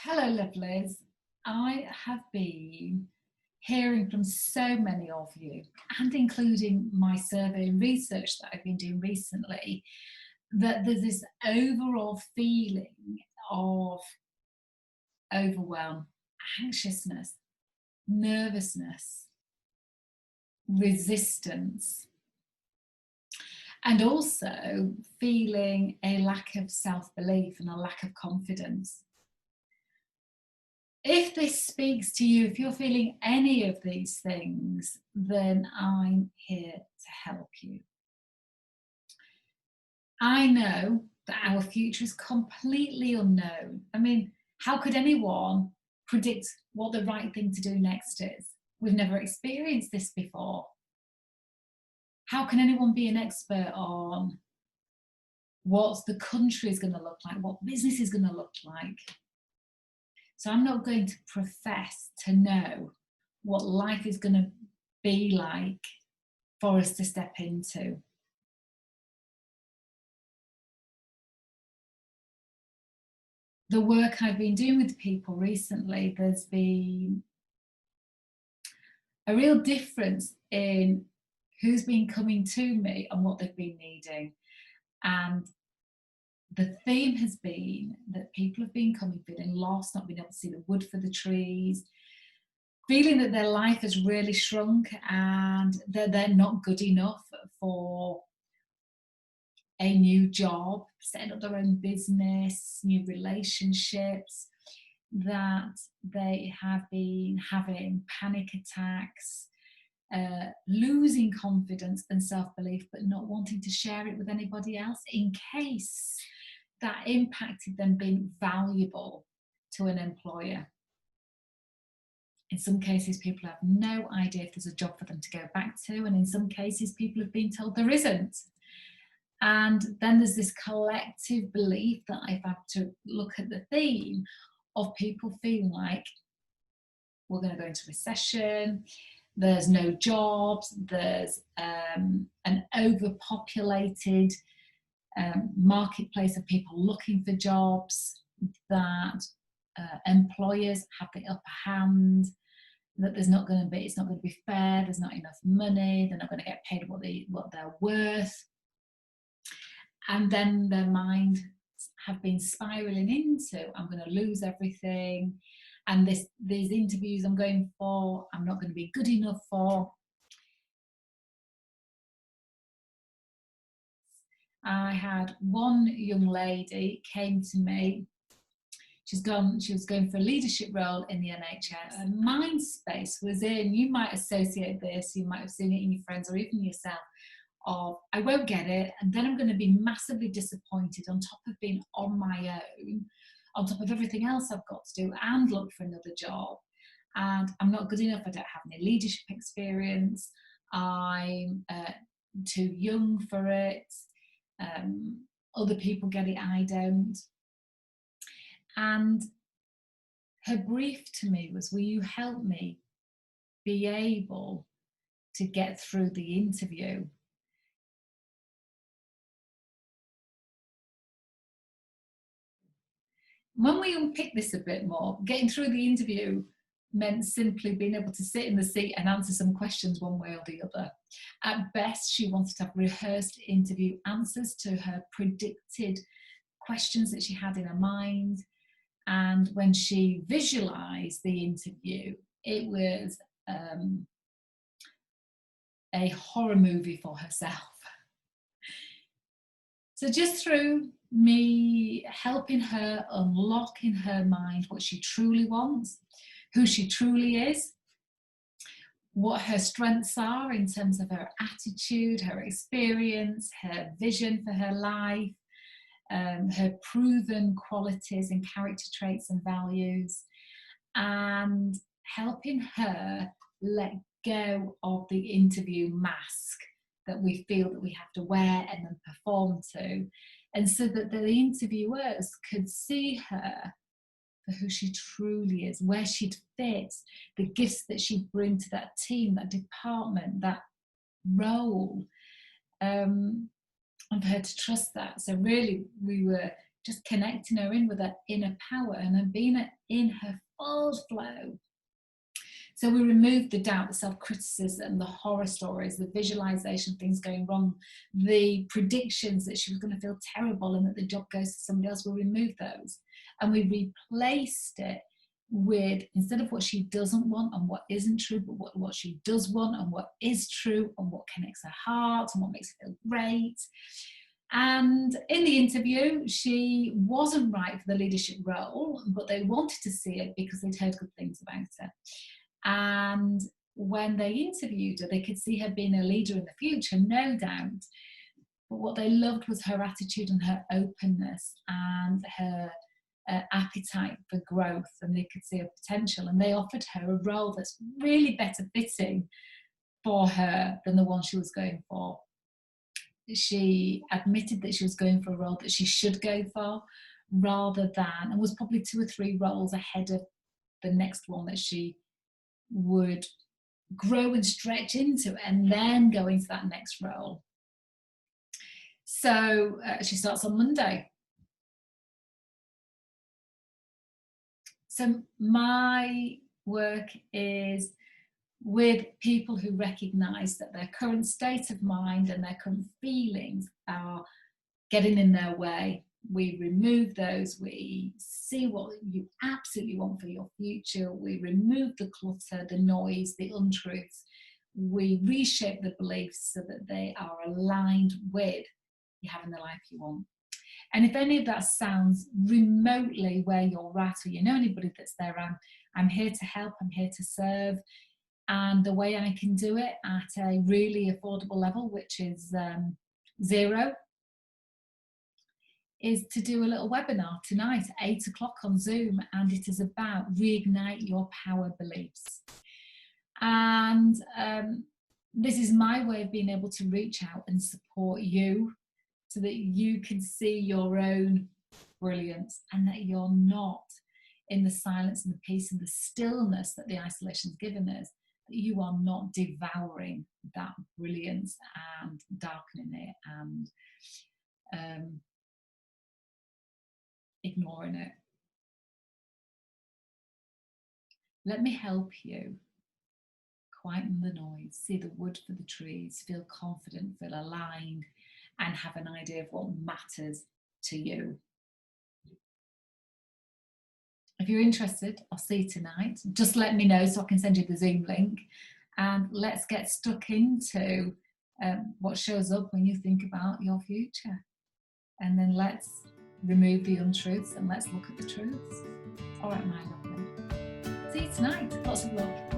Hello, lovelies. I have been hearing from so many of you, and including my survey and research that I've been doing recently, that there's this overall feeling of overwhelm, anxiousness, nervousness, resistance, and also feeling a lack of self-belief and a lack of confidence. If this speaks to you, if you're feeling any of these things, then I'm here to help you. I know that our future is completely unknown. I mean, how could anyone predict what the right thing to do next is? We've never experienced this before. How can anyone be an expert on what the country is going to look like, what business is going to look like? So I'm not going to profess to know what life is going to be like for us to step into. The work I've been doing with people recently, there's been a real difference in who's been coming to me and what they've been needing. And the theme has been that people have been coming feeling lost, not being able to see the wood for the trees, feeling that their life has really shrunk and that they're not good enough for a new job, setting up their own business, new relationships, that they have been having panic attacks, losing confidence and self-belief, but not wanting to share it with anybody else in case that impacted them being valuable to an employer. In some cases, people have no idea if there's a job for them to go back to, and in some cases, people have been told there isn't. And then there's this collective belief that I've had to look at the theme of people feeling like we're going to go into recession, there's no jobs, there's an overpopulated marketplace of people looking for jobs, that employers have the upper hand, that it's not going to be fair, there's not enough money, they're not going to get paid what they're worth. And then their mind have been spiraling into, I'm going to lose everything, and these interviews I'm going for, I'm not going to be good enough for. I had one young lady came to me. She was going for a leadership role in the NHS. Her mind space was in, you might associate this, you might have seen it in your friends or even yourself, of I won't get it, and then I'm going to be massively disappointed on top of being on my own, on top of everything else I've got to do, and look for another job. And I'm not good enough, I don't have any leadership experience, I'm too young for it, other people get it, I don't. And her brief to me was, will you help me be able to get through the interview? When we unpick this a bit more, getting through the interview meant simply being able to sit in the seat and answer some questions one way or the other. At best, she wanted to have rehearsed interview answers to her predicted questions that she had in her mind. And when she visualized the interview, it was a horror movie for herself. So just through me helping her unlock in her mind what she truly wants, who she truly is, what her strengths are in terms of her attitude, her experience, her vision for her life, her proven qualities and character traits and values, and helping her let go of the interview mask that we feel that we have to wear and then perform to, and so that the interviewers could see her for who she truly is, where she'd fit, the gifts that she'd bring to that team, that department, that role, and for her to trust that. So really we were just connecting her in with her inner power and then being in her full flow. So we removed the doubt, the self-criticism, the horror stories, the visualization, things going wrong, the predictions that she was going to feel terrible and that the job goes to somebody else. We removed those and we replaced it with, instead of what she doesn't want and what isn't true, but what she does want and what is true and what connects her heart and what makes her feel great. And in the interview, she wasn't right for the leadership role, but they wanted to see it because they'd heard good things about her. And when they interviewed her, they could see her being a leader in the future, no doubt. But what they loved was her attitude and her openness and her appetite for growth, and they could see her potential. And they offered her a role that's really better fitting for her than the one she was going for. She admitted that she was going for a role that she should go for, rather than, and was probably 2 or 3 roles ahead of the next one that she would grow and stretch into and then go into that next role. So she starts on Monday. So my work is with people who recognise that their current state of mind and their current feelings are getting in their way. We remove those, we see what you absolutely want for your future, we remove the clutter, the noise, the untruths, we reshape the beliefs so that they are aligned with you having the life you want. And if any of that sounds remotely where you're at, or you know anybody that's there, I'm here to help, I'm here to serve. And the way I can do it at a really affordable level, which is zero, is to do a little webinar tonight at 8 o'clock on Zoom, and it is about reignite your power beliefs. And this is my way of being able to reach out and support you so that you can see your own brilliance and that you're not in the silence and the peace and the stillness that the isolation's given us, that you are not devouring that brilliance and darkening it and ignoring it. Let me help you quieten the noise, see the wood for the trees, feel confident, feel aligned, and have an idea of what matters to you. If you're interested, I'll see you tonight. Just let me know so I can send you the Zoom link, and let's get stuck into what shows up when you think about your future. And then let's remove the untruths and let's look at the truths. All right, my lovely. See you tonight. Lots of love.